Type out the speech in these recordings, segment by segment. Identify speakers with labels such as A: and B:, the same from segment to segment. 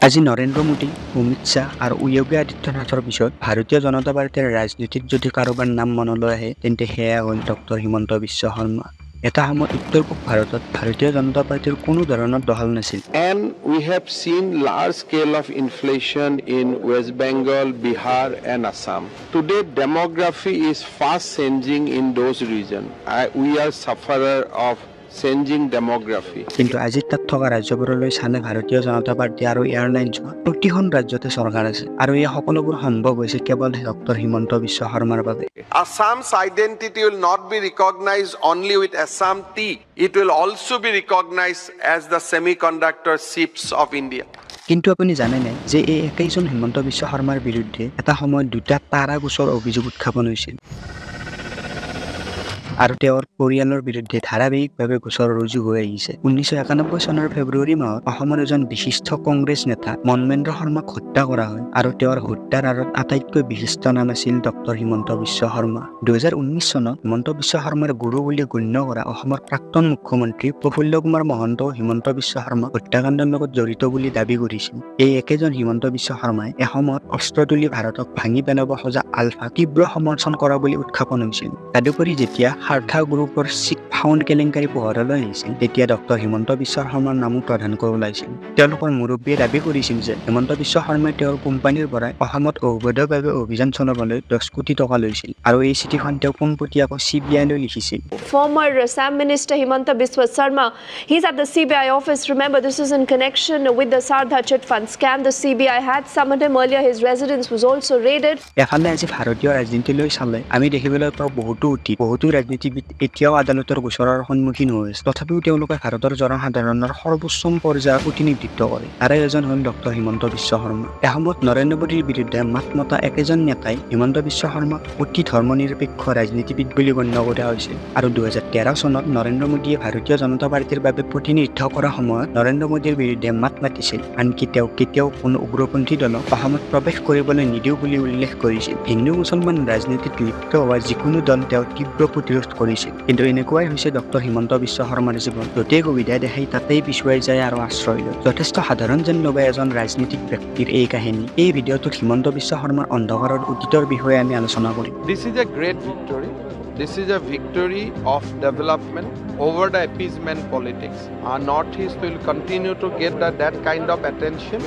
A: আজি নৰেন্দ্ৰ মোদী, অমিত শ্বাহ আৰু যোগী আদিত্যনাথৰ পিছত ভাৰতীয় জনতা পাৰ্টীৰ ৰাজনীতিত যদি কাৰোবাৰ নাম মনলৈ আহে তেন্তে সেয়া হ'ল ডক্টৰ হিমন্ত বিশ্ব শৰ্মা। এটা সময়ত উত্তৰ পূব ভাৰতত ভাৰতীয় জনতা পাৰ্টীৰ কোনো ধৰণৰ দহল নাছিল।
B: And we have seen large scale of inflation in West Bengal, Bihar and Assam. Today demography is fast changing in those regions. We are sufferer of changing demography.
A: কিন্তু আজি তাত থকা ৰাজ্যবোৰলৈ চালে ভাৰতীয় জনতা পাৰ্টী আৰু এয়াৰলাইন্সৰ প্ৰতিখন ৰাজ্যতে চৰকাৰ আছে আৰু এই সকলোবোৰ সম্ভৱ হৈছে কেৱল ডক্টৰ হিমন্ত বিশ্ব শৰ্মাৰ বাবে।
B: Assam's identity will not be recognized only with Assam tea. It will also be recognized as the semiconductor chips of India.
A: কিন্তু আপুনি জানেনে যে এই একেইজন হিমন্ত বিশ্ব শৰ্মাৰ বিৰুদ্ধে এটা সময়ত দুটা তাৰা গোচৰ অভিযোগ উত্থাপন হৈছিল আৰু তেওঁৰ পৰিয়ালৰ বিৰুদ্ধে ধাৰাবাহিকভাৱে গোচৰ ৰুজু হৈ আহিছে। 1991 চনৰ ফেব্ৰুৱাৰী মাহত অসমৰ এজন বিশিষ্ট কংগ্ৰেছ নেতা মনমেন্দ্ৰ শৰ্মাক হত্যা কৰা হয় আৰু তেওঁৰ হত্যাৰ আঁৰত আটাইতকৈ বিশিষ্ট নাম আছিল ডক্টৰ হিমন্ত বিশ্ব শৰ্মা। 2019 চনত হিমন্ত বিশ্ব শৰ্মাৰ গুৰু বুলি গণ্য কৰা অসমৰ প্ৰাক্তন মুখ্যমন্ত্ৰী প্ৰফুল্ল কুমাৰ মহন্তও হিমন্ত বিশ্ব শৰ্মা হত্যাকাণ্ডৰ লগত জড়িত বুলি দাবী কৰিছিল। এই একেজন হিমন্ত বিশ্ব শৰ্মাই এসময়ত অস্ত্ৰ তুলি ভাৰতক ভাঙি পেলাব খোজা আলফাক তীব্ৰ সমৰ্থন কৰা বুলি উত্থাপন হৈছিল। তদুপৰি যেতিয়া সাৰ্থা গ্ৰুপৰ চিট ফাউণ্ড কেলেংকাৰী পোহৰলৈ আহিছিল তেতিয়া ডক্টৰ হিমন্ত বিশ্ব শৰ্মাৰ নামো প্ৰধানকৈ ওলাইছিল। তেওঁলোকৰ মুৰব্বীয়ে দাবী কৰিছিল যে হিমন্ত বিশ্ব শৰ্মাই তেওঁৰ কোম্পানীৰ পৰাই অসমত অবৈধভাৱে অভিযান চলাবলৈ 10 কোটি টকা লৈছিল আৰু এই চিঠিখন তেওঁ পোনপটীয়াকৈ CBI লৈ লিখিছিল।
C: Former Assam Minister Himanta Biswa Sarma, he's at the CBI office. Remember, this is in connection with the Sharda chit fund scam. The CBI had summoned him earlier. His residence was also raided.
A: এফালে আজি ভাৰতীয় ৰাজনীতিলৈ চালে আমি দেখিবলৈ পাওঁ বহুতো ৰাজনীতিবিদ এতিয়াও আদালতৰ গোচৰৰ সন্মুখীন হৈ আছে। তথাপিও তেওঁলোকে ভাৰতৰ জনসাধাৰণৰ সৰ্বোচ্চ পৰ্যায়ৰ প্ৰতিনিধিত্ব কৰে। তাৰে এজন হ'ল ডক্টৰ হিমন্ত বিশ্ব শৰ্মা। এসময়ত নৰেন্দ্ৰ মোদীৰ বিৰুদ্ধে মাত মতা একেজন নেতাই হিমন্ত বিশ্ব শৰ্মাক অতি ধৰ্মনিৰপেক্ষ ৰাজনীতিবিদ বুলি গণ্য কৰা হৈছিল আৰু 2013 চনত নৰেন্দ্ৰ মোদীয়ে ভাৰতীয় জনতা পাৰ্টীৰ বাবে প্ৰতিনিধিত্ব কৰাৰ সময়ত নৰেন্দ্ৰ মোদীৰ বিৰুদ্ধে মাত মাতিছিল। আনকি তেওঁ কেতিয়াও কোনো উগ্ৰপন্থী দলক অসমত প্ৰৱেশ কৰিবলৈ নিদিওঁ বুলি উল্লেখ কৰিছিল। হিন্দু মুছলমান ৰাজনীতিত লিপ্ত হোৱা যিকোনো দল তেওঁ তীব্ৰ প্ৰতিৰোধ কৰিছিল। কিন্তু এনেকুৱাই হৈছে ডক্টৰ হিমন্ত বিশ্ব শৰ্মাৰ জীৱন। য'তেই সুবিধা দেখাই তাতেই পিছুৱাই যায় আৰু আশ্ৰয় লয়। যথেষ্ট সাধাৰণ যেন লগে এজন ৰাজনীতিক ব্যক্তিৰ এই কাহিনী। এই ভিডিঅ'টোত হিমন্ত বিশ্ব শৰ্মাৰ অন্ধকাৰৰ অতীতৰ বিষয়ে আমি আলোচনা কৰিম।
B: This is a great victory. This is a victory of development over the appeasement politics. Our Northeast will continue to get that kind of attention.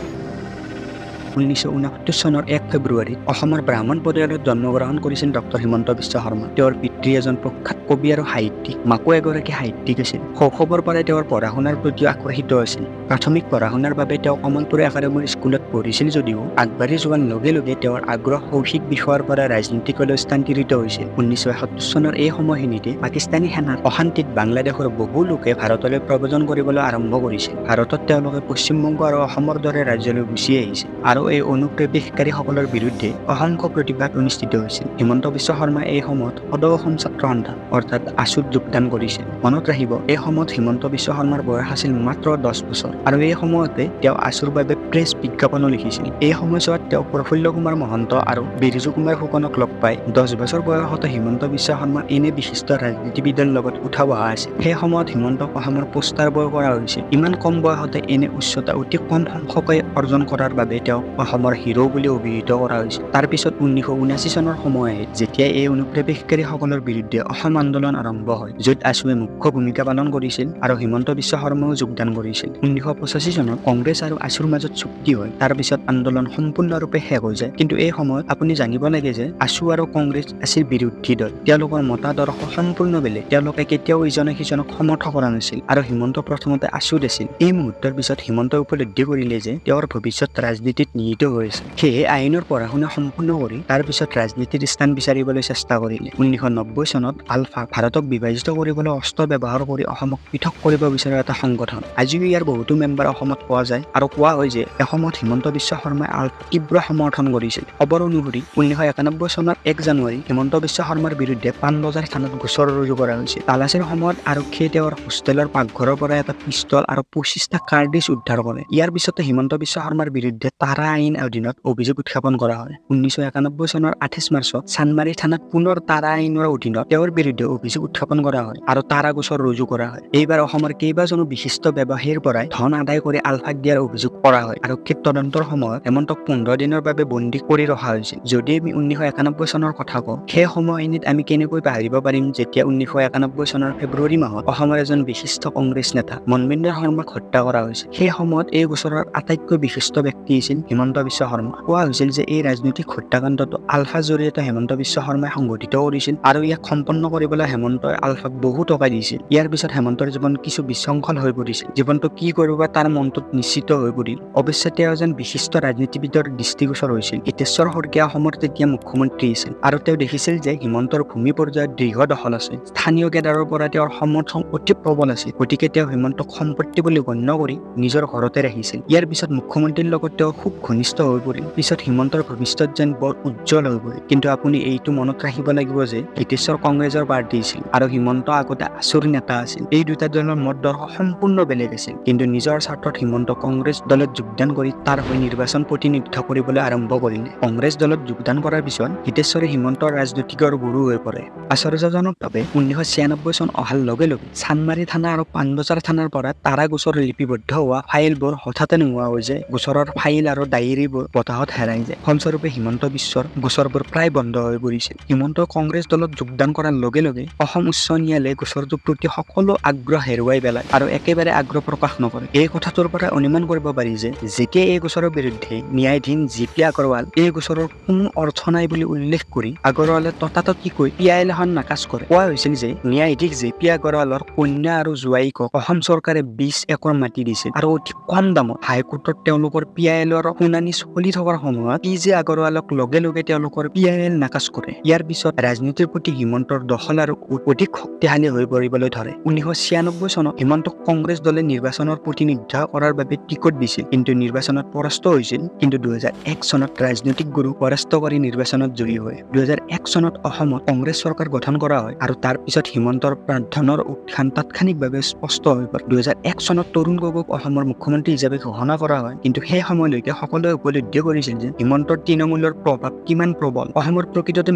A: 1969 চনৰ 1 ফেব্ৰুৱাৰীত অসমৰ ব্ৰাহ্মণ পৰিয়ালত জন্মগ্ৰহণ কৰিছিল ডক্টৰ হিমন্ত বিশ্ব শৰ্মা। তেওঁৰ পিতৃ এজন প্ৰখ্যাত কবি আৰু সাহিত্যিক, মাকো এগৰাকী সাহিত্যিক আছিল। শৈশৱৰ পৰাই তেওঁৰ পঢ়া শুনাৰ প্ৰতি আকৰ্ষিত আছিল। প্ৰাথমিক পঢ়া শুনাৰ বাবে তেওঁ কমলপুৰ একাডেমীৰ স্কুলত পঢ়িছিল যদিও আগবাঢ়ি যোৱাৰ লগে লগে তেওঁৰ আগ্ৰহ শৈক্ষিক বিষয়ৰ পৰা ৰাজনীতিকলৈ স্থানান্তৰিত হৈছিল। 1971 চনৰ এই সময়খিনিতে পাকিস্তানী সেনাৰ অশান্তিত বাংলাদেশৰ বহু লোকে ভাৰতলৈ প্ৰব্ৰজন কৰিবলৈ আৰম্ভ কৰিছিল। ভাৰতত তেওঁলোকে পশ্চিমবংগ আৰু অসমৰ দৰে ৰাজ্যলৈ গুচি আহিছিল আৰু এই অনুপ্ৰৱেশকাৰীসকলৰ বিৰুদ্ধে অসংখ্য প্ৰতিবাদ অনুষ্ঠিত হৈছিল। হিমন্ত বিশ্ব শৰ্মা এই সময়ত সদৌ অসম ছাত্ৰ সন্থা অৰ্থাৎ আছুত যোগদান কৰিছিল। মনত ৰাখিব, এই সময়ত হিমন্ত বিশ্ব শৰ্মাৰ বয়স আছিল মাত্ৰ 10 বছৰ আৰু এই সময়তে তেওঁ আছুৰ বাবে প্ৰেছ বিজ্ঞাপনো লিখিছিল। এই সময়ছোৱাত তেওঁ প্ৰফুল্ল কুমাৰ মহন্ত আৰু বিৰজু কুমাৰ ফুকনক লগ পাই 10 বছৰ বয়সতে হিমন্ত বিশ্ব শৰ্মা এনে বিশিষ্ট ৰাজনীতিবিদৰ লগত উঠা বহা আছিল। সেই সময়ত হিমন্তক অসমৰ পোষ্টাৰ বয় কৰা হৈছিল। ইমান কম বয়সতে এনে উচ্চতা অতি কম সংখ্যকে অৰ্জন কৰাৰ বাবে তেওঁ অসমৰ হিৰো বুলি অভিহিত কৰা হৈছিল। তাৰ পিছত 1979 চনৰ সময় আহিল যেতিয়া এই অনুপ্ৰৱেশকাৰীসকলৰ বিৰুদ্ধে অসম আন্দোলন আৰম্ভ হয়, য'ত আছুৱে মুখ্য ভূমিকা পালন কৰিছিল আৰু হিমন্ত বিশ্ব শৰ্মাও যোগদান কৰিছিল। 1985 চনত কংগ্ৰেছ আৰু আছুৰ মাজত চুক্তি হয়। তাৰ পিছত আন্দোলন সম্পূৰ্ণৰূপে শেষ হৈ যায়। কিন্তু এই সময়ত আপুনি জানিব লাগে যে আছু আৰু কংগ্ৰেছ আছিল বিৰোধী দল। তেওঁলোকৰ মতাদৰ্শ সম্পূৰ্ণ বেলেগ। তেওঁলোকে কেতিয়াও ইজনে সিজনক সমৰ্থন কৰা নাছিল আৰু হিমন্ত প্ৰথমতে আছুত আছিল। এই মুহূৰ্তৰ পিছত হিমন্তই উপলব্ধি কৰিলে যে তেওঁৰ ভৱিষ্যত ৰাজনীতিত নিহিত হৈছে। সেয়ে আইনৰ পঢ়া শুনা সম্পূৰ্ণ কৰি তাৰ পিছত ৰাজনীতিৰ স্থান বিচাৰিবলৈ চেষ্টা কৰিলে। 1990 চনত আলফা ভাৰতক বিভাজিত কৰিবলৈ অস্ত্ৰ ব্যৱহাৰ কৰি অসমক পৃথক কৰিব বিচৰা এটা সংগঠন। আজিও ইয়াৰ বহুতো মেম্বাৰ অসমত পোৱা যায় আৰু কোৱা হয় যে এসময়ত হিমন্ত বিশ্ব শৰ্মাই আলফাক তীব্ৰ সমৰ্থন কৰিছিল। খবৰ অনুসৰি 1991 চনৰ 1 জানুৱাৰী হিমন্ত বিশ্ব শৰ্মাৰ বিৰুদ্ধে পাণবজাৰ থানাত গোচৰ ৰুজু কৰা হৈছিল। তালাচীৰ সময়ত আৰক্ষীয়ে তেওঁৰ হোষ্টেলৰ পাকঘৰৰ পৰা এটা পিষ্টল আৰু 25টা কাৰ্ডিজ উদ্ধাৰ কৰে। ইয়াৰ পিছতে হিমন্ত বিশ্ব শৰ্মাৰ বিৰুদ্ধে TADA আইন অধীনত অভিযোগ উত্থাপন কৰা হয়। 1991 চনৰ 28 মাৰ্চত চানমাৰী থানাত পুনৰ TADA আইনৰ অধীনত তেওঁৰ বিৰুদ্ধে অভিযোগ উত্থাপন কৰা হয় আৰু তাৰা গোচৰ ৰুজু কৰা হয়। এইবাৰ অসমৰ কেইবাজনো বিশিষ্ট ব্যৱসায়ীৰ পৰাই ধন আদায় কৰি আলফাক দিয়াৰ অভিযোগ কৰা হয়। আৰক্ষীৰ তদন্তৰ সময়ত হেমন্তক 15 দিনৰ বাবে বন্দী কৰি ৰখা হৈছিল। যদি আমি 1991 চনৰ কথা কওঁ, সেই সময়খিনিত আমি কেনেকৈ পাহৰিব পাৰিম যেতিয়া 1991 চনৰ ফেব্ৰুৱাৰী মাহত অসমৰ এজন বিশিষ্ট কংগ্ৰেছ নেতা মনমিন্দৰ শৰ্মাক হত্যা কৰা হৈছিল। সেই সময়ত এই গোচৰৰ আটাইতকৈ বিশিষ্ট ব্যক্তি আছিল হিমন্ত বিশ্ব শৰ্মা। কোৱা হৈছিল যে এই ৰাজনৈতিক হত্যাকাণ্ডটো আলফাৰ জৰিয়তে হিমন্ত বিশ্ব শৰ্মাই সংগঠিত কৰিছিল আৰু ইয়াক সম্পন্ন কৰিবলৈ হেমন্তই আলফাক বহু টকা দিছিল। ইয়াৰ পিছত হেমন্তৰ জীৱন কিছু বিশৃংখল হৈ পৰিছিল। জীৱনটো কি কৰিব তাৰ মনটোত নিশ্চিত হৈ পৰিল। অৱশ্যে তেওঁ এজন বিশিষ্ট ৰাজনীতিবিদৰ দৃষ্টিগোচৰ হৈছিল। হিতেশ্বৰ শইকীয়া অসমৰ তেতিয়া মুখ্যমন্ত্ৰী আছিল আৰু তেওঁ দেখিছিল যে হিমন্তৰ ভূমি পৰ্যায়ত দৃঢ় দখল আছে। স্থানীয় কেডাৰৰ পৰা তেওঁৰ সমৰ্থন অতি প্ৰবল আছিল। গতিকে তেওঁ হিমন্তক সম্পত্তি বুলি গণ্য কৰি নিজৰ ঘৰতে ৰাখিছিল। ইয়াৰ পিছত মুখ্যমন্ত্ৰীৰ লগত তেওঁ খুব ঘনিষ্ঠ হৈ পৰিল। পিছত হিমন্তৰ ভৱিষ্যত যেন বৰ উজ্জ্বল হৈ পৰিল। কিন্তু আপুনি এইটো মনত ৰাখিব লাগিব যে হিতেশ্বৰ কংগ্ৰেছৰ প্ৰাৰ্থী আছিল আৰু হিমন্ত আগতে আছুৰ নেতা আছিল। এই দুটা দলৰ মত দৰ্শ সম্পূৰ্ণ বেলেগ আছিল। কিন্তু নিজৰ স্বাৰ্থত হিমন্ত কংগ্ৰেছ দলত যোগদান কৰি তাৰ হৈ নিৰ্বাচন প্ৰতিনিধিত্ব কৰিবলৈ আৰম্ভ কৰিলে। কংগ্ৰেছ দলত যোগদান কৰাৰ পিছত হিতেশ্বৰে হিমন্তৰ ৰাজনৈতিকৰ গুৰু হৈ পৰে। আশ্চৰ্যজনকভাৱে 1996 চন অহাৰ লগে লগে চানমাৰী থানা আৰু পাণবজাৰ থানাৰ পৰা তাৰা গোচৰ লিপিবদ্ধ হোৱা ফাইলবোৰ হঠাতে নোহোৱা হৈ যায়। গোচৰৰ ফাইল আৰু ডায়েৰীবোৰ বতাহত হেৰাই যায়। ফলস্বৰূপে হিমন্ত বিশ্বৰ গোচৰবোৰ প্ৰায় বন্ধ হৈ পৰিছিল। হিমন্ত কংগ্ৰেছ দলত যোগদান কৰাৰ লগে লগে অসম উচ্চ ন্যায়ালয়ে গোচৰটোৰ প্ৰতি সকলো আগ্ৰহ হেৰুৱাই পেলায় আৰু একেবাৰে আগ্ৰহ প্ৰকাশ নকৰে। এই কথাটোৰ পৰা অনুমান কৰিব পাৰি যে যেতিয়া এই গোচৰৰ বিৰুদ্ধে ন্যায়াধীশ জি.পি. আগৰৱাল এই গোচৰৰ কোনো অৰ্থ নাই বুলি উল্লেখ কৰি আগৰৱালে ততাতৈয়াকৈ PIL এখন নাকচ কৰে। কোৱা হৈছিল যে ন্যায়াধীশ জি.পি. আগৰৱালৰ কন্যা আৰু জোৱাইকক অসম চৰকাৰে 20 একৰ মাটি দিছিল আৰু অতি কম দামত। হাইকোৰ্টত তেওঁলোকৰ PILৰ শুনানি চলি থকাৰ সময়ত জি আগৰৱালক লগে লগে তেওঁলোকৰ PIL নাকচ কৰে। ইয়াৰ পিছত ৰাজনীতিৰ প্ৰতি হিমন্তৰ দখল আৰু অধিক শক্তিশালী হৈ পৰিবলৈ ধৰে। 1996 চনত হিমন্তক কংগ্ৰেছ দলে নিৰ্বাচনৰ প্ৰতিনিধিত্ব কৰাৰ বাবে টিকট দিছিল, কিন্তু নিৰ্বাচনত পৰাস্ত হৈছিল। কিন্তু 2001 চনত ৰাজনৈতিক গুৰু পৰাস্ত কৰি নিৰ্বাচনত জয়ী হয়। 2001 চনত অসমত কংগ্ৰেছ চৰকাৰ গঠন কৰা হয় আৰু তাৰ পিছত হিমন্তৰ প্ৰাৰ্থনৰ উত্থান তাৎক্ষণিকভাৱে স্পষ্ট হৈ পৰে। 2001 চনত তৰুণ গগৈক অসমৰ মুখ্যমন্ত্ৰী হিচাপে ঘোষণা কৰা হয়, কিন্তু সেই সময়লৈকে সকলোৱে উপলব্ধি কৰিছিল যে হিমন্তৰ তৃণমূলৰ প্ৰভাৱ কিমান প্ৰবল। অসমৰ প্ৰকৃততে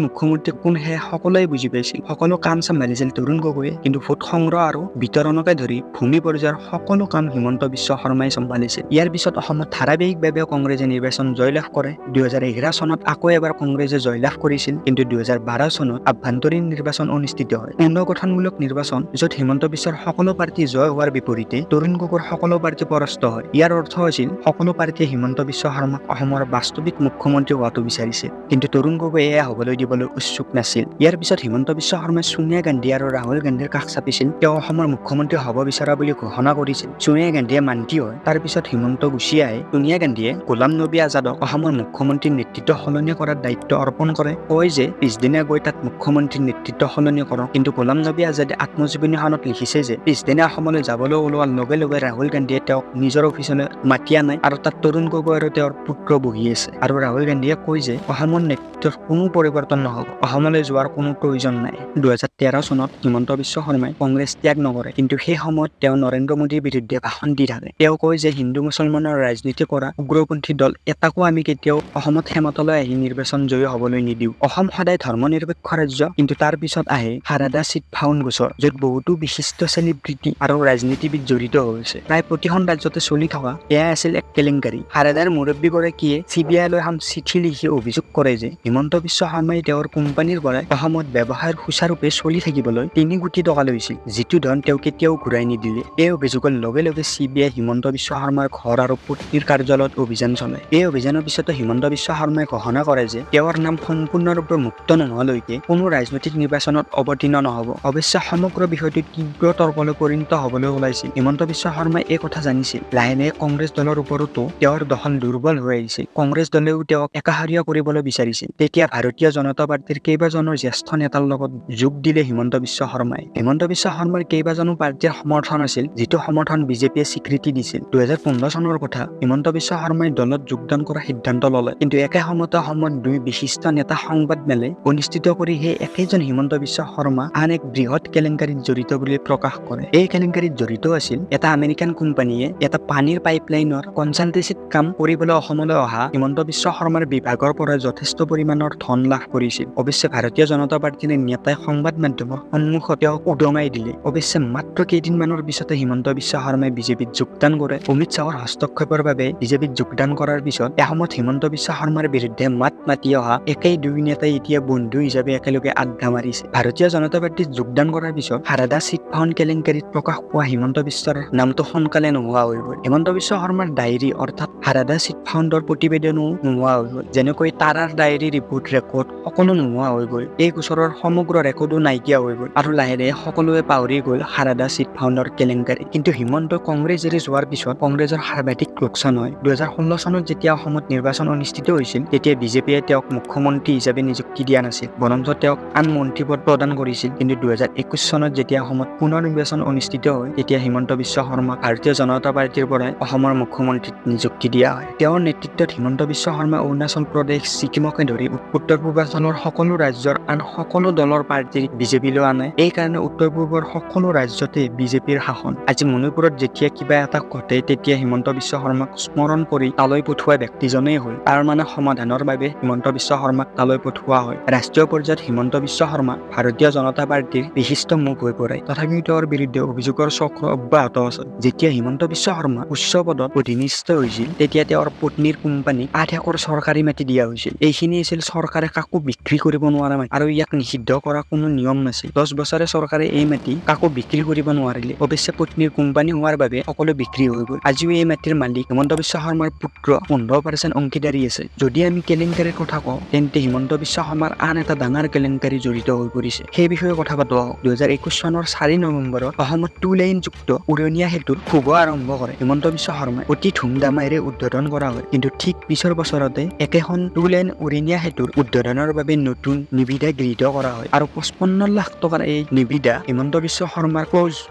A: মুখ্যমন্ত্ৰী কোন সেয়া সকলোৱে বুজি পাইছিল। সকলো কাম চম্ভালিছিল তৰুণ গগৈয়ে, কিন্তু ভোট সংগ্ৰহ আৰু বিতৰণকে ধৰি ভূমি পৰ্যায়ৰ সকলো কাম হিমন্ত বিশ্ব শৰ্মাই চম্ভালিছিল। ইয়াৰ পিছত অসমত ধাৰাবাহিকভাৱে কংগ্ৰেছে নিৰ্বাচন জয়লাভ কৰে। 2011 চনত আকৌ এবাৰ কংগ্ৰেছে জয়লাভ কৰিছিল, কিন্তু 2012 চনত আভ্যন্তৰীণ নিৰ্বাচন অনুষ্ঠিত হয়। পুনৰ্গঠনমূলক নিৰ্বাচন য'ত হিমন্ত বিশ্বৰ সকলো প্ৰাৰ্থী জয় হোৱাৰ বিপৰীতে তৰুণ গগৈৰ সকলো প্ৰাৰ্থী পৰাস্ত হয়। ইয়াৰ অৰ্থ আছিল সকলো প্ৰাৰ্থীয়ে হিমন্ত বিশ্ব শৰ্মাক অসমৰ বাস্তৱিক মুখ্যমন্ত্ৰী হোৱাটো বিচাৰিছিল, কিন্তু তৰুণ গগৈয়ে এয়া হ'বলৈ দিবলৈ উৎসুক নাছিল। ইয়াৰ পিছত হিমন্ত বিশ্ব শৰ্মাই সোনিয়া গান্ধী আৰু ৰাহুল গান্ধীৰ কাষ চাপিছিল। তেওঁ অসমৰ মুখ্যমন্ত্ৰী হ'ব বিচৰা বুলি ঘোষণা কৰিছিল। সোনিয়া গান্ধীয়ে মান্তি হয়। তাৰ পিছত হিমন্ত গুচি আহে। সোনিয়া গান্ধীয়ে গোলাম নবী আজাদক অসমৰ মুখ্যমন্ত্ৰীৰ নেতৃত্ব সলনি কৰাৰ দায়িত্ব অৰ্পণ কৰে, কয় যে পিছদিনা গৈ তাত মুখ্যমন্ত্ৰীৰ নেতৃত্ব সলনি কৰক। কিন্তু গোলাম নবী আজাদে আত্মজীৱনীখনত লিখিছে যে পিছদিনা অসমলৈ যাবলৈ ওলোৱাৰ লগে লগে ৰাহুল গান্ধীয়ে তেওঁক নিজৰ অফিচলৈ মাতি আনে আৰু তাত তৰুণ গগৈ আৰু তেওঁৰ পুত্ৰ বহি আছে। আৰু ৰাহুল গান্ধীয়ে কয় যে অসমৰ নেতৃত্বৰ কোনো পৰিৱৰ্তন নহ'ব, অসমলৈ যোৱাৰ কোনো প্ৰয়োজন নাই। 2013 চনত হিমন্ত বিশ্ব শৰ্মাই কংগ্ৰেছ ত্যাগ নকৰে, কিন্তু সেই সময়ত তেওঁ নৰেন্দ্ৰ মোদীৰ বিৰুদ্ধে ভাষণ দি থাকে। তেওঁ কয় যে হিন্দু মুছলমানৰ ৰাজনীতি কৰা উগ্ৰপন্থী দল এটাকো আমি কেতিয়াও অসমত ক্ষমতালৈ আহি নিৰ্বাচন জয়ী হ'বলৈ নিদিওঁ। অসম সদায় ধৰ্মনিৰপেক্ষ ৰাজ্য। কিন্তু তাৰ পিছত আহে sharda চিট ফাউণ্ড গোচৰ, য'ত বহুতো বিশিষ্ট চেলিব্ৰিটি আৰু ৰাজনীতিবিদ জড়িত হৈছে। প্ৰায় প্ৰতিখন ৰাজ্যতে চলি থকা এয়া আছিল এক কেলেংকাৰী। shardaৰ মুৰব্বীগৰাকীয়ে CBI-লৈ এখন চিঠি লিখি অভিযোগ কৰে যে হিমন্ত বিশ্ব শৰ্মাই তেওঁৰ কোম্পানীৰ পৰা অসমত ব্যৱসায়ৰ সুচাৰুৰূপে চলি থাকিবলৈ 3 কোটি টকা লৈছিল, যিটো ধন তেওঁ কেতিয়াও ঘূৰাই নিদিলে। এই অভিযোগৰ লগে লগে CBI হিমন্ত বিশ্ব শৰ্মাৰ ঘৰ আৰু পত্নীৰ কাৰ্যালয়ত অভিযান চলায়। এই অভিযানৰ পিছতে হিমন্ত বিশ্ব শৰ্মাই ঘোষণা কৰে যে তেওঁৰ নাম সম্পূৰ্ণৰূপে মুক্ত নোহোৱালৈকে কোনো ৰাজনৈতিক নিৰ্বাচনত অৱতীৰ্ণ নহ'ব। অৱশ্যে সমগ্ৰ বিষয়টো তীব্ৰ তৰ্কলৈ পৰিণত হ'বলৈ ওলাইছিল। হিমন্ত বিশ্ব শৰ্মাই এই কথা জানিছিল। লাহে লাহে কংগ্ৰেছ দলৰ ওপৰতো তেওঁৰ দখল দুৰ্বল হৈ আহিছে। কংগ্ৰেছ দলেও তেওঁক একাষাৰীয়া কৰিবলৈ বিচাৰিছিল। তেতিয়া ভাৰতীয় জনতা পাৰ্টীৰ কেইবাজনৰ জ্যেষ্ঠ নেতাৰ লগত যোগ দিলে হিমন্ত বিশ্ব শৰ্মাই। হিমন্ত বিশ্ব শৰ্মাৰ কেইবাজনো পাৰ্টীৰ সমৰ্থন আছিল, যিটো সমৰ্থন বিজেপিয়ে স্বীকৃতি দিছিল। 2015 চনৰ কথা। হিমন্ত বিশ্ব শৰ্মাই দলত যোগদান কৰাৰ সিদ্ধান্ত ল'লে, কিন্তু একে সময়তে অসমত 2 বিশিষ্ট নেতা সংবাদ মেলে অনুষ্ঠিত কৰি সেই একেজন হিমন্ত বিশ্ব শৰ্মা আন এক বৃহৎ কেলেংকাৰীত জড়িত বুলি প্ৰকাশ কৰে। এই কেলেংকাৰীত জড়িত আছিল এটা আমেৰিকান কোম্পানীয়ে এটা পানীৰ পাইপলাইনৰ কনচালটেন্সিত কাম কৰিবলৈ অসমলৈ অহা হিমন্ত বিশ্ব শৰ্মাৰ বিভাগৰ পৰা যথেষ্ট পৰিমাণৰ ধন লাভ কৰিছিল। অৱশ্যে ভাৰতীয় জনতা পাৰ্টীৰ পাৰ্টিৰ নেতাই সংবাদ মাধ্যমৰ সন্মুখত তেওঁক উদঙাই দিলে। অৱশ্যে মাত্ৰ কেইদিনমানৰ পিছতে হিমন্ত বিশ্ব শৰ্মাই বিজেপিত যোগদান কৰে। অমিত শ্বাহৰ হস্তক্ষেপৰ বাবে বিজেপিত যোগদান কৰাৰ পিছত এসময়ত হিমন্ত বিশ্ব শৰ্মাৰ বিৰুদ্ধে মাত মাতি অহা একেই দুই নেতাই এতিয়া বন্ধু হিচাপে একেলগে আড্ডা মাৰিছে। ভাৰতীয় জনতা পাৰ্টিত যোগদান কৰাৰ পিছত সাৰদা চিট ফাণ্ড কেলেংকাৰীত প্ৰকাশ পোৱা হিমন্ত বিশ্বৰ নামটো সোনকালে নোহোৱা হৈ গ'ল। হিমন্ত বিশ্ব শৰ্মাৰ ডায়েৰী অৰ্থাৎ সাৰদা চিট ফাণ্ডৰ প্ৰতিবেদনো নোহোৱা হৈ গ'ল। যেনেকৈ তাৰাৰ ডায়েৰী ৰিপৰ্ট ৰেকৰ্ড সকলো নোহোৱা হৈ গ'ল। এই গোচৰৰ সমগ্ৰ ৰেকৰ্ডো নাইকিয়া হৈ গ'ল আৰু লাহেৰে সকলোৱে পাহৰি গ'ল সাৰদা চিট ফাণ্ডৰ কেলেংকাৰী। কিন্তু হিমন্ত কংগ্ৰেছ এৰি যোৱাৰ পিছত কংগ্ৰেছৰ সৰ্বাধিক লোকচান হয়। 2016 চনত যেতিয়া অসমত নিৰ্বাচন অনুষ্ঠিত হৈছিল তেতিয়া বিজেপিয়ে তেওঁক মুখ্যমন্ত্ৰী হিচাপে নিযুক্তি দিয়া নাছিল, বৰঞ্চ তেওঁক আন মন্ত্ৰী পদ প্ৰদান কৰিছিল। কিন্তু 2021 চনত যেতিয়া অসমত পুনৰ নিৰ্বাচন অনুষ্ঠিত হয় তেতিয়া হিমন্ত বিশ্ব শৰ্মাক ভাৰতীয় জনতা পাৰ্টিৰ পৰাই অসমৰ মুখ্যমন্ত্ৰীত নিযুক্তি দিয়া হয়। তেওঁৰ নেতৃত্বত হিমন্ত বিশ্ব শৰ্মা অৰুণাচল প্ৰদেশ, ছিকিমকে ধৰি উত্তৰ পূৰ্বাঞ্চলৰ সকলো ৰাজ্যৰ আন সকলো দলৰ পাৰ্টিক বিজেপিলৈ আনে। এই কাৰণে উত্তৰ পূৰ্বৰ সকলো ৰাজ্যতে বিজেপিৰ শাসন। আজি মণিপুৰত যেতিয়া কিবা এটা ঘটে তেতিয়া হিমন্ত বিশ্ব শৰ্মাক স্মৰণ কৰি তালৈ পঠোৱা ব্যক্তিজনেই হ'ল। তাৰ মানে সমাধানৰ বাবে হিমন্ত বিশ্ব শৰ্মাক তালৈ পঠোৱা হয়। ৰাষ্ট্ৰীয় পৰ্যায়ত হিমন্ত বিশ্ব শৰ্মা ভাৰতীয় জনতা পাৰ্টিৰ বিশিষ্ট মুখ হৈ পৰে। তথাপিও তেওঁৰ বিৰুদ্ধে অভিযোগৰ চক্ৰ অব্যাহত আছে। যেতিয়া হিমন্ত বিশ্ব শৰ্মা উচ্চ পদত অধীনস্থ হৈছিল তেতিয়া তেওঁৰ পত্নীৰ কোম্পানীক 8 একৰ চৰকাৰী মাটি দিয়া হৈছিল। এইখিনি আছিল চৰকাৰে কাকো বিক্ৰী কৰিব নোৱাৰা মাটি আৰু ইয়াক নিষিদ্ধ কৰা কোনো নিয়ম নাছিল। 10 বছৰে চৰকাৰে এই মাটি কাকো বিক্ৰী কৰিব নোৱাৰিলে। অৱশ্যে পত্নীৰ কোম্পানী হোৱাৰ বাবে সকলো বিক্ৰী হৈ গ'ল। আজিও এই মাটিৰ মালিক হিমন্ত বিশ্ব শৰ্মাৰ পুত্ৰ 15% অংশীদাৰী আছে। যদি আমি কেলেংকাৰীৰ কথা কওঁ তেন্তে হিমন্ত বিশ্ব শৰ্মাৰ আন এটা ডাঙৰ কেলেংকাৰী জড়িত হৈ পৰিছে। সেই বিষয়ে কথা পাতো আহক। 2021 চনৰ 4 নৱেম্বৰত অসমত 2 লেন যুক্ত উৰণীয়া সেতুৰ শুভ আৰম্ভ কৰে হিমন্ত বিশ্ব শৰ্মাই। অতি ধুমধামেৰে উদ্বোধন কৰা হয়। কিন্তু ঠিক পিছৰ বছৰতে একেখন 2 লেন উৰণীয়া সেতুৰ উদ্বোধনৰ বাবে নতুন নিবিদা গৃহীত কৰা হয় আৰু 55 লাখ টকাৰ এই নিবিদা হিমন্ত বিশ্ব শৰ্মাৰ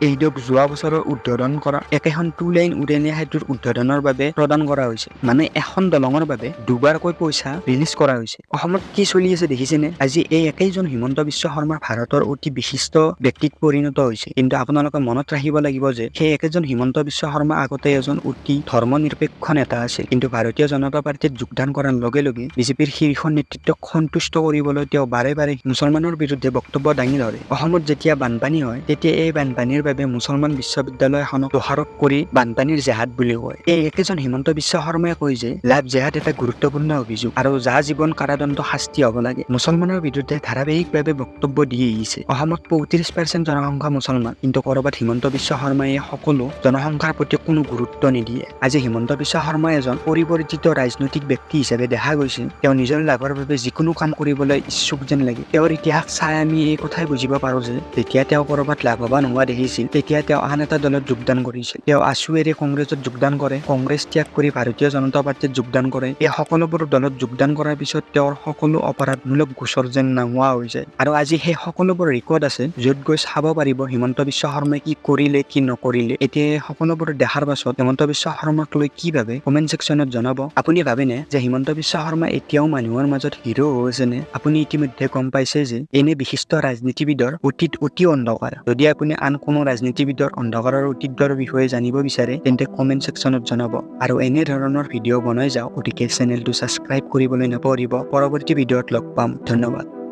A: এইডক যোৱা বছৰৰ উদ্বোধন কৰা একেখন 2 লেন উৰণীয়া সেতুৰ উদ্বোধনৰ বাবে প্ৰদান কৰা হৈছে। মানে এখন দলঙৰ বাবে দুবাৰকৈ পইচা ৰিলিজ কৰা হৈছে। অসমত কি চলি আছে দেখিছেনে? আজি এই একেইজন হিমন্ত বিশ্ব শৰ্মা ভাৰতৰ অতি বিশিষ্ট ব্যক্তিত পৰিণত হৈছে। কিন্তু আপোনালোকে মনত ৰাখিব লাগিব যে সেই একেজন হিমন্ত বিশ্ব শৰ্মা আগতে এজন অতি ধৰ্ম নিৰপেক্ষ নেতা আছিল। কিন্তু ভাৰতীয় জনতা পাৰ্টিত যোগদান কৰাৰ লগে লগে বিজেপিৰ শীৰ্ষ নেতৃত্বক সন্তুষ্ট কৰিবলৈ তেওঁ বাৰে বাৰে মুছলমানৰ বিৰুদ্ধে বক্তব্য দাঙি ধৰে। অসমত যেতিয়া বানপানী হয় তেতিয়া এই বানপানীৰ বাবে মুছলমান বিশ্ববিদ্যালয় এখনক দোষাৰোপ কৰি বানপানীৰ জেহাদ বুলি কয়। এই একেজন হিমন্ত বিশ্ব শৰ্মাই কয় যে লাভ জেহাদ এটা গুৰুত্বপূৰ্ণ অভিযোগ আৰু যা জীৱন কাৰাদণ্ড শাস্তি হ'ব লাগে। মুছলমানৰ বিৰুদ্ধে ধাৰাবাহিকভাৱে বক্তব্য দি আহিছে। অসমত 35% জনসংখ্যা মুছলমান, কিন্তু কৰবাত হিমন্ত বিশ্ব শৰ্মাই সকলো জনসংখ্যাৰ প্ৰতি কোনো গুৰুত্ব নিদিয়ে। আজি হিমন্ত বিশ্ব শৰ্মা এজন পৰিৱৰ্তিত ৰাজনৈতিক ব্যক্তি হিচাপে দেখা গৈছে। তেওঁ নিজৰ লাভৰ বাবে যিকোনো কাম কৰিবলৈ ইচ্ছুক যেন লাগে। তেওঁৰ ইতিহাস চাই আমি এই কথাই বুজিব পাৰো যে যেতিয়া তেওঁ কৰবাত লাভৱান হোৱা দেখিছিল তেতিয়া তেওঁ আন এটা দলত যোগদান কৰিছিল। তেওঁ আছু এৰি কংগ্ৰেছত যোগদান কৰে, কংগ্ৰেছ ত্যাগ কৰি ভাৰতীয় জনতা পাৰ্টিত যোগদান কৰে। এই সকলোবোৰ দলত যোগদান কৰাৰ পিছত তেওঁৰ সকলো অপৰাধমূলক গোচৰ যেন নোহোৱা হৈ যায়। আৰু আজি সেই সকলোবোৰ ৰেকৰ্ড আছে য'ত গৈ চাব পাৰিব হিমন্ত বিশ্ব শৰ্মাই কি কৰিলে কি নকৰিলে। এতিয়া সকলোবোৰ দেখাৰ পাছত হিমন্ত বিশ্ব শৰ্মাক লৈ কি ভাবে কমেণ্ট ছেকশ্যনত জনাব। আপুনি ভাবেনে যে হিমন্ত বিশ্ব শৰ্মা এতিয়াও মানুহৰ মাজত হিৰো হৈছেনে? আপুনি ইতিমধ্যে গম পাইছে যে এনে বিশিষ্ট ৰাজনীতিবিদৰ অতীত অতি অন্ধকাৰ। যদি আপুনি আন কোনো ৰাজনীতিবিদৰ অন্ধকাৰৰ অতীতৰ বিষয়ে জানিব বিচাৰে তেন্তে কমেণ্ট ছেকশ্যনত জনাব। আৰু এনে ধৰণৰ ভিডিঅ' বনাই যাওক, গতিকে চেনেলটো ছাবস্ক্ৰাইব কৰিবলৈ নপাহৰিব। পৰৱৰ্তী ভিডিঅ'ত লগ পাম। ধন্যবাদ।